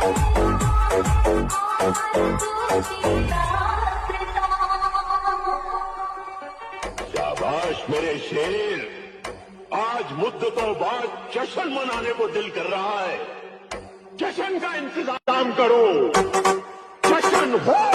शाबाश मेरे शेर, आज मुद्दतों बाद जश्न मनाने को दिल कर रहा है। जश्न का इंतजाम करो, जश्न हो।